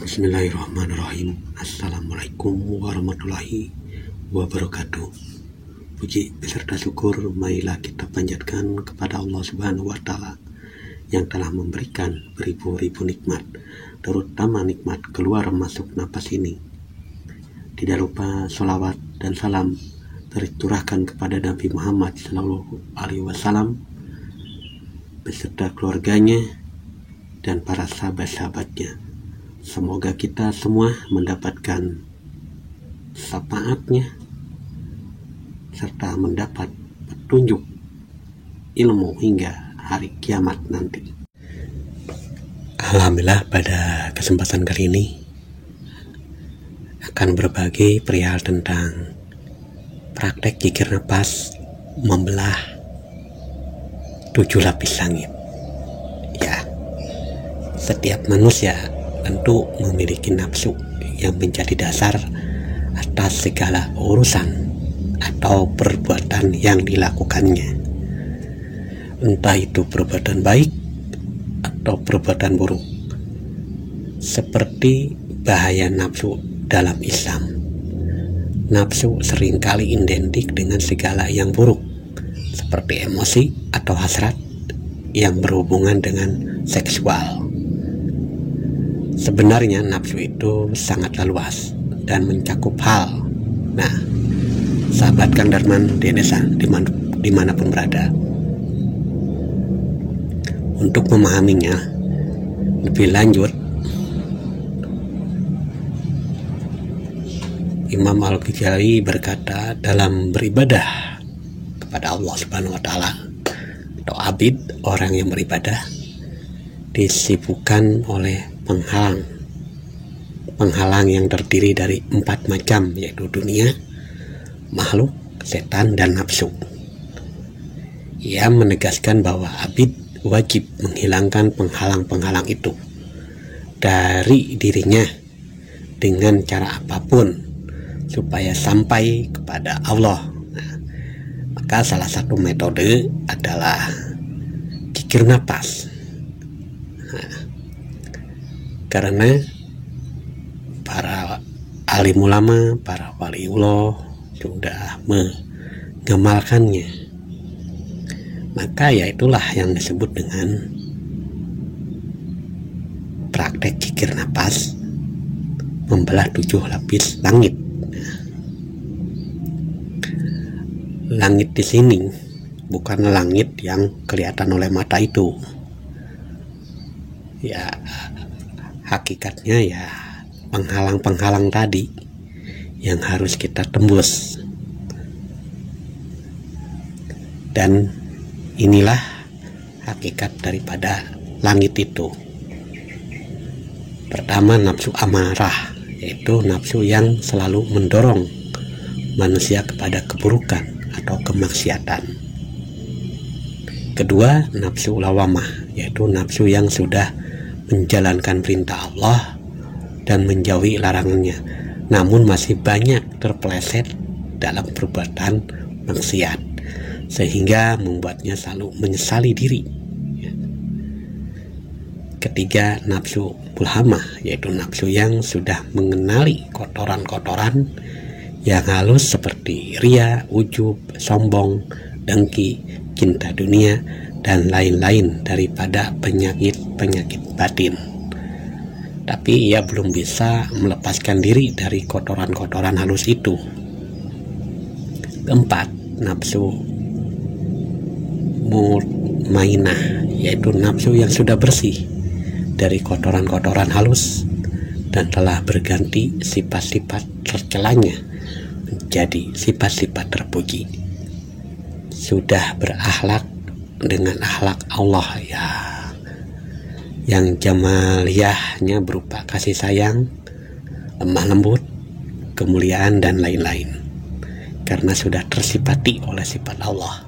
Bismillahirrahmanirrahim. Assalamualaikum warahmatullahi wabarakatuh. Puji beserta syukur marilah kita panjatkan kepada Allah Subhanahu wa Ta'ala yang telah memberikan beribu-ribu nikmat, terutama nikmat keluar masuk napas ini. Tidak lupa sholawat dan salam tercurahkan kepada Nabi Muhammad SAW beserta keluarganya dan para sahabat-sahabatnya. Semoga kita semua mendapatkan syafaatnya serta mendapat petunjuk ilmu hingga hari kiamat nanti. Alhamdulillah, pada kesempatan kali ini akan berbagi perihal tentang praktek zikir nafas membelah 7 lapis langit. Ya, setiap manusia tentu memiliki nafsu yang menjadi dasar atas segala urusan atau perbuatan yang dilakukannya, entah itu perbuatan baik atau perbuatan buruk. Seperti bahaya nafsu dalam Islam, nafsu seringkali identik dengan segala yang buruk, seperti emosi atau hasrat yang berhubungan dengan seksual. Sebenarnya nafsu itu sangatlah luas dan mencakup hal. Nah, sahabat Kang Darman di desa dimanapun berada, untuk memahaminya lebih lanjut, Imam Al-Ghazali berkata, dalam beribadah kepada Allah Subhanahu wa Ta'ala atau abid, orang yang beribadah disibukkan oleh penghalang yang terdiri dari 4 macam, yaitu dunia, makhluk, setan, dan nafsu. Ia menegaskan bahwa abid wajib menghilangkan penghalang-penghalang itu dari dirinya dengan cara apapun supaya sampai kepada Allah. Nah, maka salah satu metode adalah zikir nafas. Karena para alim ulama, para waliullah sudah mengamalkannya, maka ya itulah yang disebut dengan praktek zikir nafas membelah 7 lapis langit. Langit di sini bukan langit yang kelihatan oleh mata itu. Ya, hakikatnya ya penghalang-penghalang tadi yang harus kita tembus. Dan inilah hakikat daripada langit itu. Pertama, nafsu amarah, yaitu nafsu yang selalu mendorong manusia kepada keburukan atau kemaksiatan. Kedua, nafsu lawamah, yaitu nafsu yang sudah menjalankan perintah Allah dan menjauhi larangannya, namun masih banyak terpeleset dalam perbuatan maksiat, sehingga membuatnya selalu menyesali diri. Ketiga, nafsu mulhamah, yaitu nafsu yang sudah mengenali kotoran-kotoran yang halus seperti ria, ujub, sombong, dengki, cinta dunia, dan lain-lain daripada penyakit-penyakit batin. Tapi ia belum bisa melepaskan diri dari kotoran-kotoran halus itu. Keempat, nafsu mutmainah, yaitu nafsu yang sudah bersih dari kotoran-kotoran halus dan telah berganti sifat-sifat tercelanya menjadi sifat-sifat terpuji. Sudah berakhlak dengan akhlak Allah, ya, yang jamaliyahnya berupa kasih sayang, lemah lembut, kemuliaan, dan lain-lain, karena sudah tersifati oleh sifat Allah.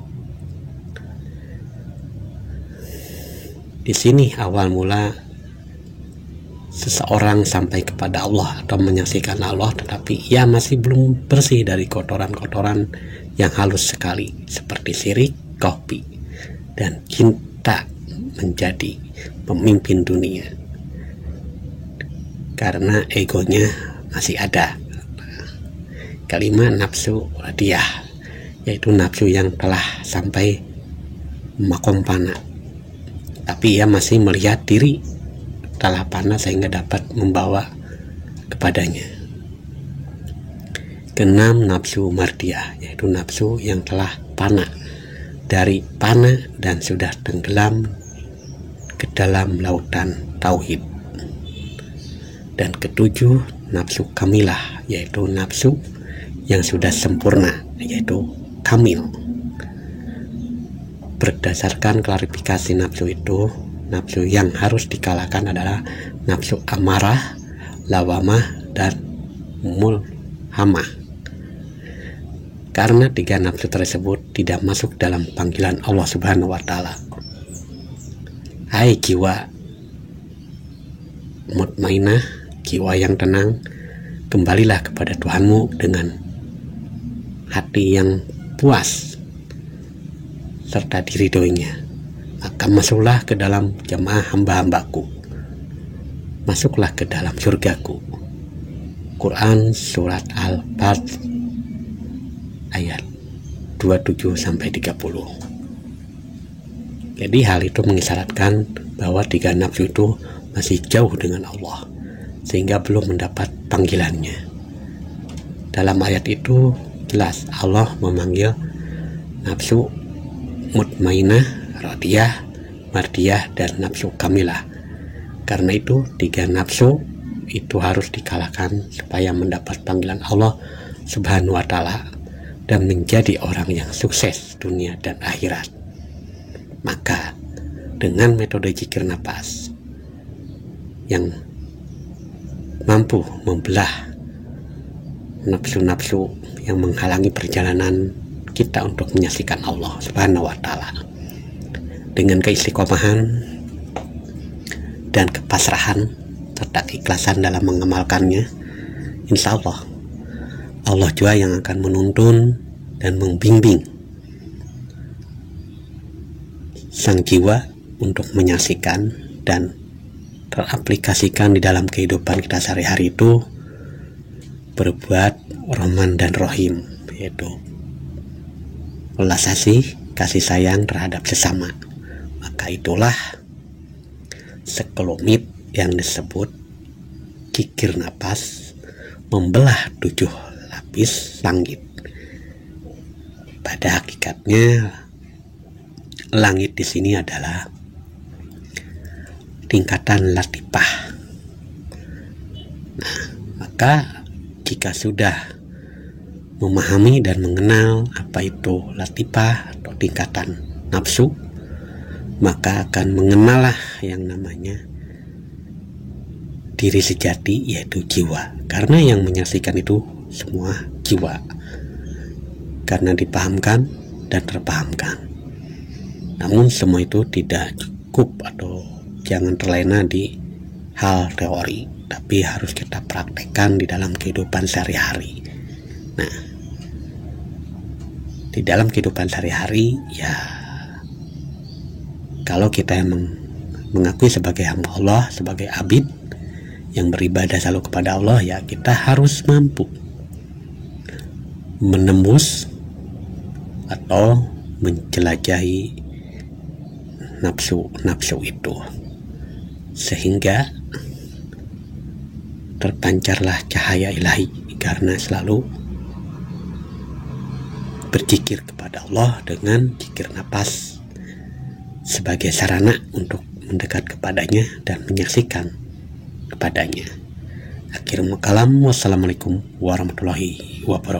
Di sini awal mula seseorang sampai kepada Allah atau menyaksikan Allah, tetapi ia masih belum bersih dari kotoran-kotoran yang halus sekali seperti syirik, kopi, dan cinta menjadi pemimpin dunia karena egonya masih ada. Kelima, nafsu radiyah, yaitu nafsu yang telah sampai makom fana, tapi ia masih melihat diri telah fana sehingga dapat membawa kepadanya. Keenam, nafsu mardiyah, yaitu nafsu yang telah fana dari fana dan sudah tenggelam ke dalam lautan tauhid. Dan ketujuh, nafsu kamilah, yaitu nafsu yang sudah sempurna, yaitu kamil. Berdasarkan klarifikasi nafsu itu, nafsu yang harus dikalahkan adalah nafsu amarah, lawamah, dan mulhamah. Karena tiga nafsu tersebut tidak masuk dalam panggilan Allah Subhanahu wa Ta'ala. Hai jiwa mutmainah, jiwa yang tenang, kembalilah kepada Tuhanmu dengan hati yang puas serta diridhoinya, maka masuklah ke dalam jamaah hamba-hambaku, masuklah ke dalam surgaku. Quran surat Al-Fath ayat 27-30. Jadi hal itu mengisyaratkan bahwa tiga nafsu itu masih jauh dengan Allah, sehingga belum mendapat panggilannya. Dalam ayat itu jelas Allah memanggil nafsu mutmainah, radiyah, mardiyah, dan nafsu kamilah. Karena itu tiga nafsu itu harus dikalahkan supaya mendapat panggilan Allah Subhanahu wa Ta'ala dan menjadi orang yang sukses dunia dan akhirat. Maka dengan metode zikir nafas yang mampu membelah nafsu-nafsu yang menghalangi perjalanan kita untuk menyaksikan Allah Subhanahu wa Ta'ala, dengan keistiqomahan dan kepasrahan serta keikhlasan dalam mengamalkannya, insya Allah Allah juga yang akan menuntun dan membimbing sang jiwa untuk menyaksikan dan teraplikasikan di dalam kehidupan kita sehari-hari itu berbuat Rahman dan Rahim, yaitu welas asih, kasih sayang terhadap sesama. Maka itulah sekelumit yang disebut zikir nafas membelah 7 lapis langit. Pada hakikatnya langit di sini adalah tingkatan latifah. Nah, maka jika sudah memahami dan mengenal apa itu latifah atau tingkatan nafsu, maka akan mengenallah yang namanya diri sejati, yaitu jiwa. Karena yang menyaksikan itu semua jiwa, karena dipahamkan dan terpahamkan. Namun semua itu tidak cukup atau jangan terlena di hal teori, tapi harus kita praktekkan di dalam kehidupan sehari-hari. Nah, di dalam kehidupan sehari-hari, ya kalau kita emang mengakui sebagai hamba Allah, sebagai abid yang beribadah selalu kepada Allah, ya kita harus mampu menembus atau menjelajahi nafsu itu, sehingga terpancarlah cahaya ilahi, karena selalu berzikir kepada Allah dengan zikir nafas sebagai sarana untuk mendekat kepadanya dan menyaksikan kepadanya. Akhirul kalam, wassalamualaikum warahmatullahi wabarakatuh.